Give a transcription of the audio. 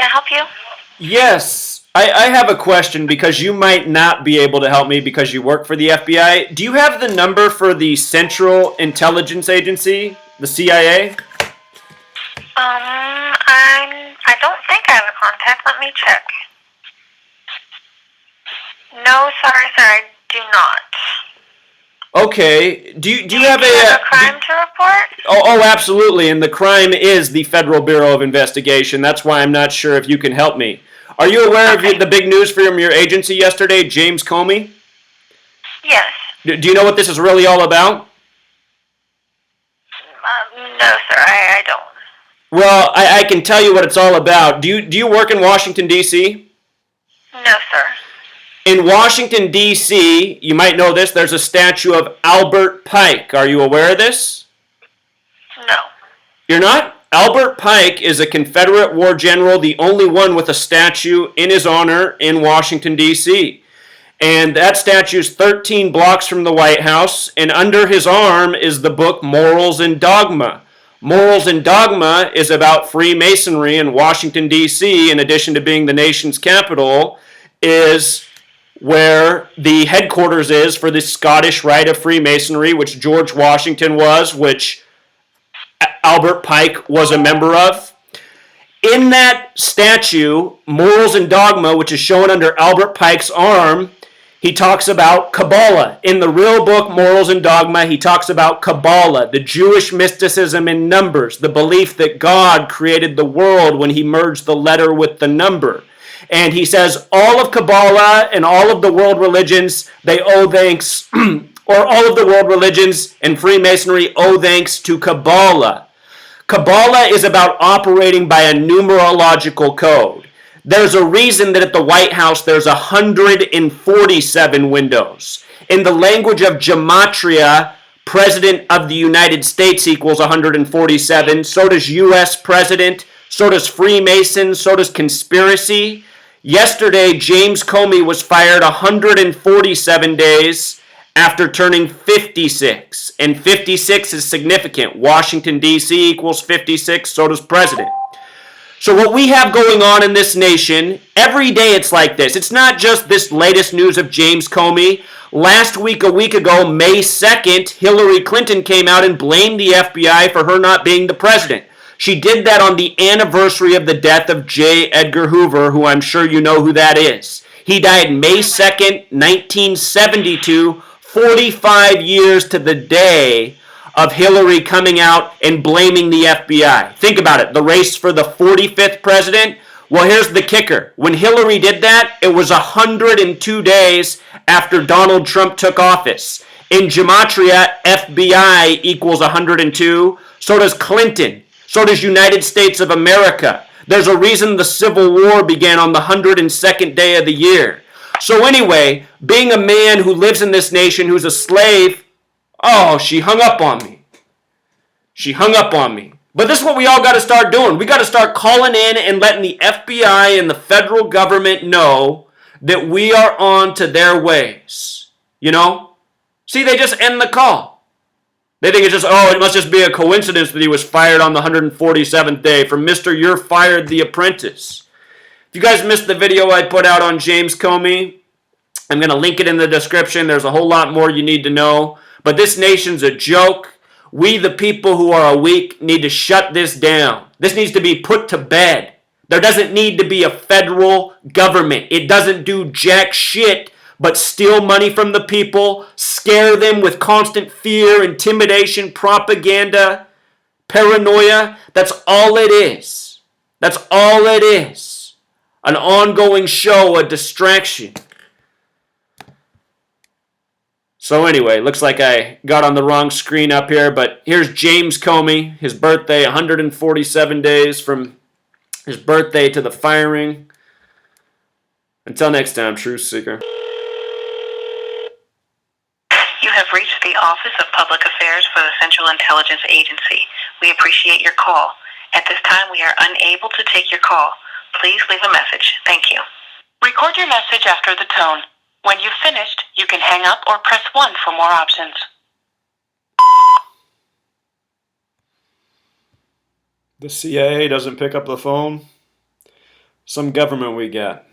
can I help you? Yes, I have a question because you might not be able to help me because you work for the FBI. Do you have the number for the Central Intelligence Agency, the CIA? I don't think I have a contact. Let me check. No, sorry, sir, I do not. Okay. Do you Do have you have a crime to report? Oh, absolutely. And the crime is the Federal Bureau of Investigation. That's why I'm not sure if you can help me. Are you aware Okay. of the big news from your agency yesterday, James Comey? Yes. Do you know what this is really all about? No, sir, I don't. Well, I can tell you what it's all about. Do you work in Washington, D.C.? No, sir. In Washington, D.C., you might know this, there's a statue of Albert Pike. Are you aware of this? No. You're not? Albert Pike is a Confederate war general, the only one with a statue in his honor in Washington, D.C. And that statue is 13 blocks from the White House, and under his arm is the book Morals and Dogma. Morals and Dogma is about Freemasonry in Washington, D.C., in addition to being the nation's capital, is where the headquarters is for the Scottish Rite of Freemasonry, which George Washington was, which Albert Pike was a member of. In that statue, Morals and Dogma, which is shown under Albert Pike's arm, he talks about Kabbalah. In the real book, Morals and Dogma, he talks about Kabbalah, the Jewish mysticism in numbers, the belief that God created the world when he merged the letter with the number. And he says all of Kabbalah and all of the world religions, they owe thanks, or all of the world religions and Freemasonry owe thanks to Kabbalah. Kabbalah is about operating by a numerological code. There's a reason that at the White House there's 147 windows. In the language of gematria, President of the United States equals 147. So does U.S. President. So does Freemason. So does conspiracy. Yesterday, James Comey was fired 147 days after turning 56. And 56 is significant. Washington, D.C. equals 56. So does President. So what we have going on in this nation, every day it's like this. It's not just this latest news of James Comey. Last week, a week ago, May 2nd, Hillary Clinton came out and blamed the FBI for her not being the president. She did that on the anniversary of the death of J. Edgar Hoover, who I'm sure you know who that is. He died May 2nd, 1972, 45 years to the day of Hillary coming out and blaming the FBI. Think about it. The race for the 45th president. Well, here's the kicker. When Hillary did that, it was 102 days after Donald Trump took office. In gematria, FBI equals 102. So does Clinton. So does United States of America. There's a reason the Civil War began on the 102nd day of the year. So anyway, being a man who lives in this nation who's a slave, oh, she hung up on me. She hung up on me. But this is what we all got to start doing. We got to start calling in and letting the FBI and the federal government know that we are on to their ways. You know? See, they just end the call. They think it's just, oh, it must just be a coincidence that he was fired on the 147th day from Mr. You're Fired, the Apprentice. If you guys missed the video I put out on James Comey, I'm going to link it in the description. There's a whole lot more you need to know. But this nation's a joke. We, the people who are weak, need to shut this down. This needs to be put to bed. There doesn't need to be a federal government. It doesn't do jack shit but steal money from the people, scare them with constant fear, intimidation, propaganda, paranoia. That's all it is. That's all it is. An ongoing show, a distraction. So anyway, looks like I got on the wrong screen up here, but here's James Comey, his birthday, 147 days from his birthday to the firing. Until next time, Truth Seeker. You have reached the Office of Public Affairs for the Central Intelligence Agency. We appreciate your call. At this time, we are unable to take your call. Please leave a message. Thank you. Record your message after the tone. When you've finished, you can hang up or press 1 for more options. The CIA doesn't pick up the phone. Some government we got.